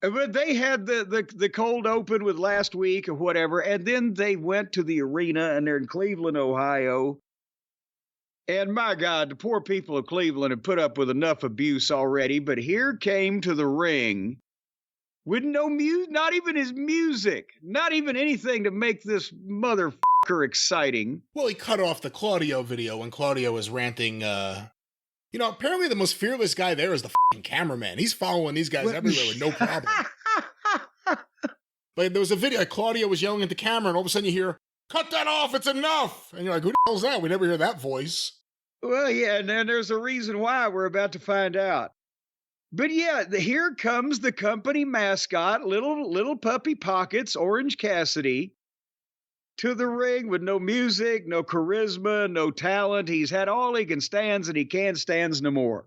But they had the cold open with last week or whatever, and then they went to the arena, and they're in Cleveland, Ohio. And my God, the poor people of Cleveland have put up with enough abuse already, but here came to the ring with no music, not even his music, not even anything to make this motherfucker exciting. Well, he cut off the Claudio video when Claudio was ranting, apparently the most fearless guy there is the fucking cameraman. He's following these guys everywhere with no problem. Like, there was a video, Claudio was yelling at the camera, and all of a sudden you hear, "Cut that off, it's enough!" And you're like, who the hell's that? We never hear that voice. Well, yeah, and then there's a reason why we're about to find out. But yeah, here comes the company mascot, little puppy pockets, Orange Cassidy, to the ring with no music, no charisma, no talent. He's had all he can stands, and he can't stands no more.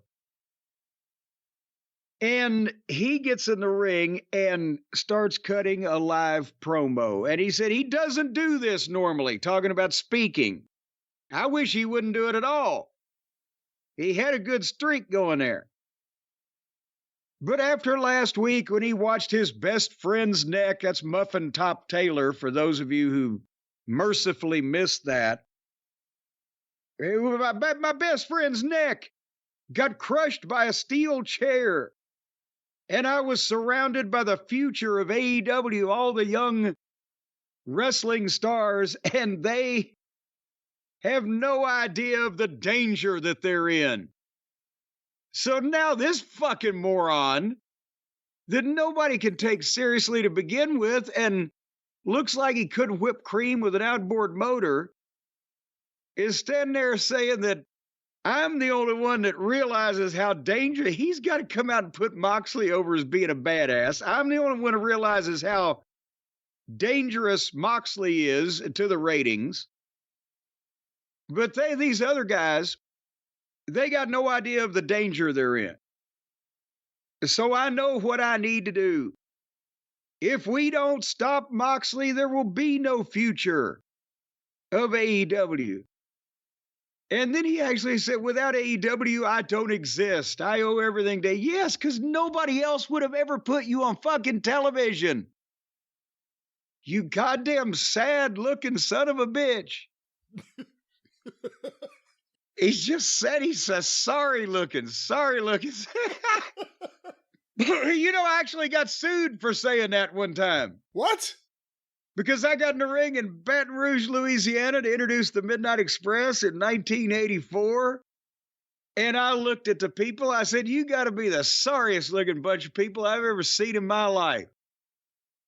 And he gets in the ring and starts cutting a live promo. And he said he doesn't do this normally, talking about speaking. I wish he wouldn't do it at all. He had a good streak going there. But after last week, when he watched his best friend's neck, that's Muffin Top Taylor, for those of you who mercifully missed that, my best friend's neck got crushed by a steel chair. And I was surrounded by the future of AEW, all the young wrestling stars, and they have no idea of the danger that they're in. So now this fucking moron that nobody can take seriously to begin with and looks like he couldn't whip cream with an outboard motor is standing there saying that I'm the only one that realizes how dangerous. He's got to come out and put Moxley over as being a badass. I'm the only one who realizes how dangerous Moxley is to the ratings. But these other guys, they got no idea of the danger they're in. So I know what I need to do. If we don't stop Moxley, there will be no future of AEW. And then he actually said, without AEW, I don't exist. I owe everything to... Yes, because nobody else would have ever put you on fucking television. You goddamn sad-looking son of a bitch. He's just said he's a sorry-looking. I actually got sued for saying that one time. What? Because I got in the ring in Baton Rouge, Louisiana to introduce the Midnight Express in 1984. And I looked at the people. I said, you got to be the sorriest looking bunch of people I've ever seen in my life.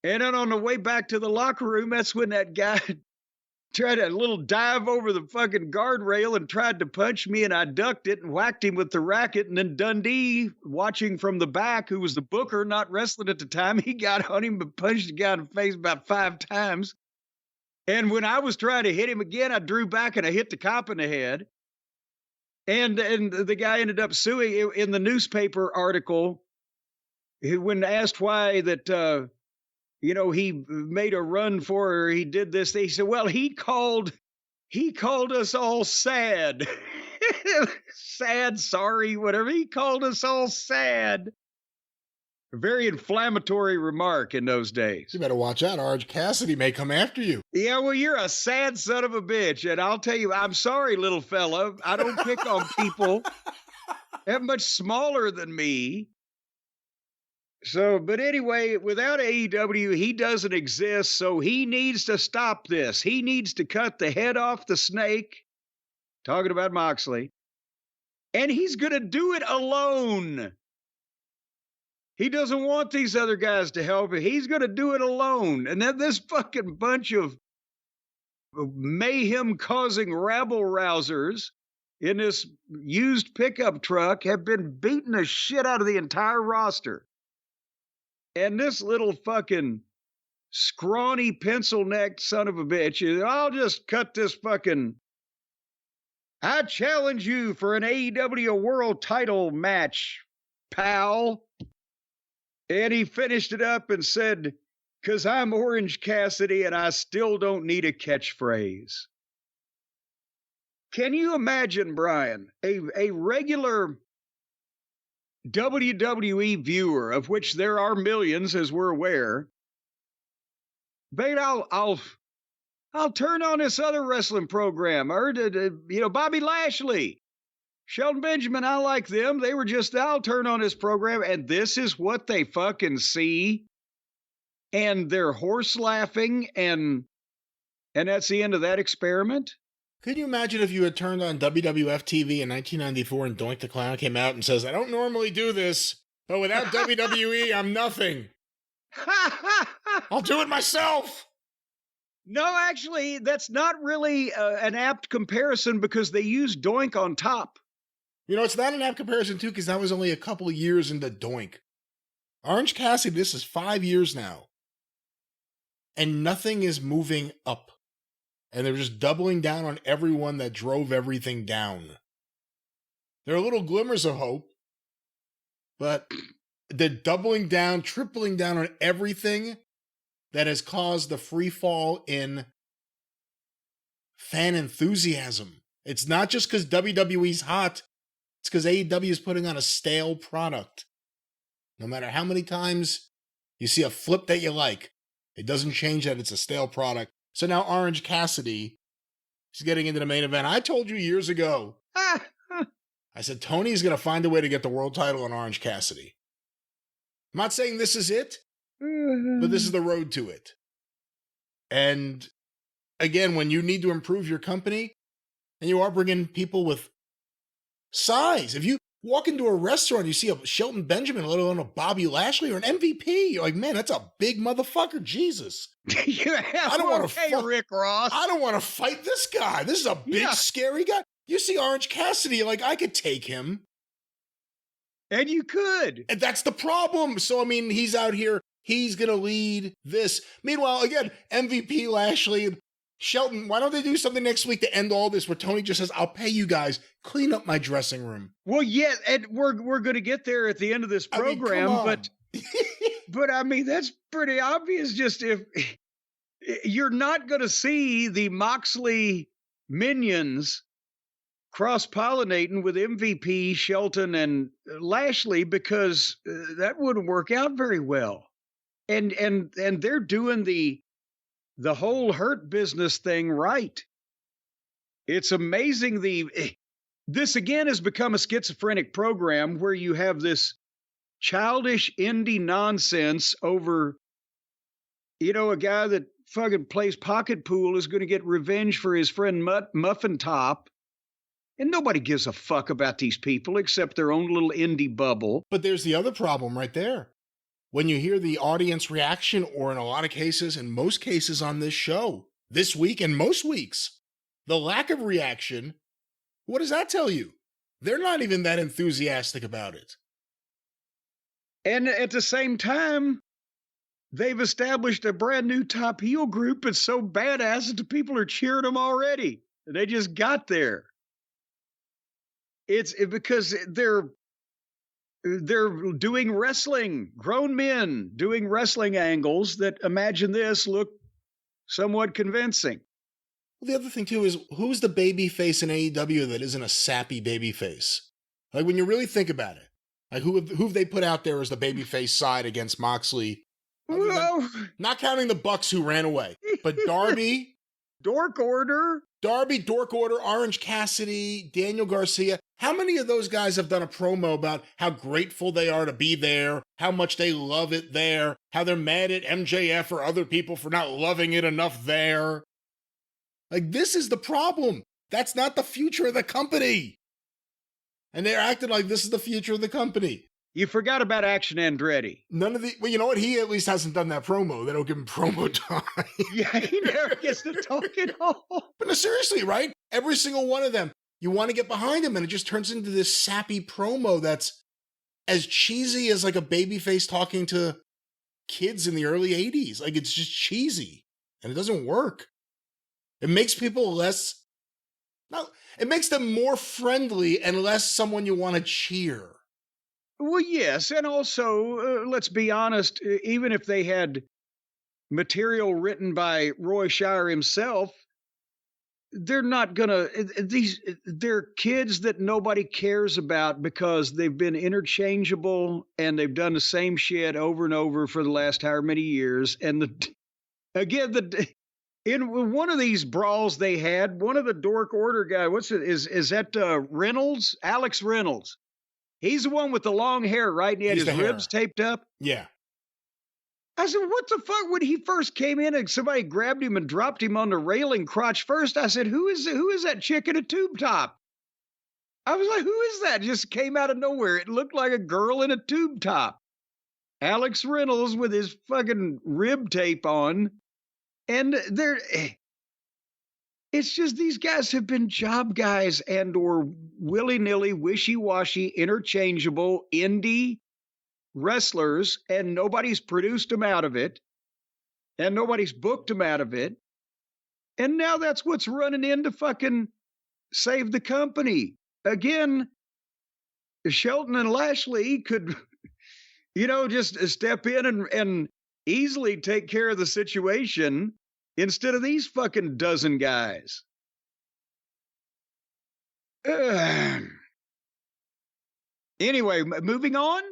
And then on the way back to the locker room, that's when that guy tried a little dive over the fucking guardrail and tried to punch me, and I ducked it and whacked him with the racket. And then Dundee, watching from the back, who was the booker, not wrestling at the time, he got on him but punched the guy in the face about 5 times. And when I was trying to hit him again, I drew back and I hit the cop in the head. And the guy ended up suing. In the newspaper article, when asked why that he made a run for her, he did this. They said, well, he called us all sad. Sad, sorry, whatever. He called us all sad. A very inflammatory remark in those days. You better watch out. Orange Cassidy may come after you. Yeah, well, you're a sad son of a bitch. And I'll tell you, I'm sorry, little fella. I don't pick on people that much smaller than me. So, but anyway, without AEW, he doesn't exist, so he needs to stop this. He needs to cut the head off the snake, talking about Moxley, and he's going to do it alone. He doesn't want these other guys to help him. He's going to do it alone. And then this fucking bunch of mayhem-causing rabble-rousers in this used pickup truck have been beating the shit out of the entire roster. And this little fucking scrawny pencil-necked son of a bitch, I'll just cut this fucking... I challenge you for an AEW World Title match, pal. And he finished it up and said, because I'm Orange Cassidy and I still don't need a catchphrase. Can you imagine, Brian, a regular WWE viewer, of which there are millions, as we're aware, but I'll turn on this other wrestling program. I heard, Bobby Lashley, Shelton Benjamin, I like them. They were just, I'll turn on this program. And this is what they fucking see. And they're horse laughing. And that's the end of that experiment. Could you imagine if you had turned on WWF TV in 1994 and Doink the Clown came out and says, I don't normally do this, but without WWE, I'm nothing. I'll do it myself. No, actually, that's not really an apt comparison because they use Doink on top. It's not an apt comparison, too, because that was only a couple of years into Doink. Orange Cassidy, this is 5 years now. And nothing is moving up. And they're just doubling down on everyone that drove everything down. There are little glimmers of hope, but they're doubling down, tripling down on everything that has caused the free fall in fan enthusiasm. It's not just because WWE's hot, it's because AEW is putting on a stale product. No matter how many times you see a flip that you like, it doesn't change that it's a stale product. So now Orange Cassidy is getting into the main event. I told you years ago, I said, Tony's going to find a way to get the world title on Orange Cassidy. I'm not saying this is it, but this is the road to it. And again, when you need to improve your company, and you are bringing people with size, if you walk into a restaurant, you see a Shelton Benjamin, let alone a Bobby Lashley or an MVP, you're like, man, that's a big motherfucker, Jesus. I don't want to Rick Ross. I don't want to fight this guy. This is a big, scary guy. You see Orange Cassidy, you're like, I could take him. And you could. And that's the problem. So, I mean, he's out here. He's going to lead this. Meanwhile, again, MVP Lashley, Shelton, why don't they do something next week to end all this where Tony just says, I'll pay you guys, clean up my dressing room. Well, yeah, and we're going to get there at the end of this program, but I mean, that's pretty obvious. Just if you're not going to see the Moxley minions cross-pollinating with MVP, Shelton, and Lashley, because that wouldn't work out very well. And they're doing the whole Hurt Business thing right. It's amazing. This again has become a schizophrenic program where you have this childish indie nonsense over, a guy that fucking plays pocket pool is going to get revenge for his friend Muffin Top. And nobody gives a fuck about these people except their own little indie bubble. But there's the other problem right there. When you hear the audience reaction, or in a lot of cases, in most cases on this show, this week and most weeks, the lack of reaction, what does that tell you? They're not even that enthusiastic about it. And at the same time, they've established a brand new top heel group that's so badass that the people are cheering them already. They just got there. It's because they're doing wrestling, grown men doing wrestling angles that, imagine this, look somewhat convincing. Well, the other thing, too, is who's the baby face in AEW that isn't a sappy baby face? Like, when you really think about it, like, who have they put out there as the baby face side against Moxley? Not counting the Bucks who ran away, but Darby. Dork Order, Orange Cassidy, Daniel Garcia. How many of those guys have done a promo about how grateful they are to be there, how much they love it there, how they're mad at MJF or other people for not loving it enough there? Like, this is the problem. That's not the future of the company. And they're acting like this is the future of the company. You forgot about Action Andretti. Well, you know what? He at least hasn't done that promo. They don't give him promo time. Yeah, he never gets to talk at all. But no, seriously, right? Every single one of them, you want to get behind him, and it just turns into this sappy promo that's as cheesy as like a babyface talking to kids in the early 80s. Like, it's just cheesy, and it doesn't work. It makes people it makes them more friendly and less someone you want to cheer. Well, yes, and also, let's be honest, even if they had material written by Roy Shire himself, they're not gonna they're kids that nobody cares about because they've been interchangeable and they've done the same shit over and over for the last however many years. And in one of these brawls they had, one of the Dork Order guy, is that Reynolds? Alex Reynolds. He's the one with the long hair, right? And he had his ribs taped up. Yeah. I said, what the fuck? When he first came in and somebody grabbed him and dropped him on the railing crotch first, I said, who is that chick in a tube top? I was like, who is that? Just came out of nowhere. It looked like a girl in a tube top. Alex Reynolds with his fucking rib tape on. And it's just these guys have been job guys and or willy-nilly, wishy-washy, interchangeable indie wrestlers, and nobody's produced them out of it, and nobody's booked them out of it. And now that's what's running in to fucking save the company. Again, Shelton and Lashley could, just step in and easily take care of the situation instead of these fucking dozen guys. Anyway, moving on.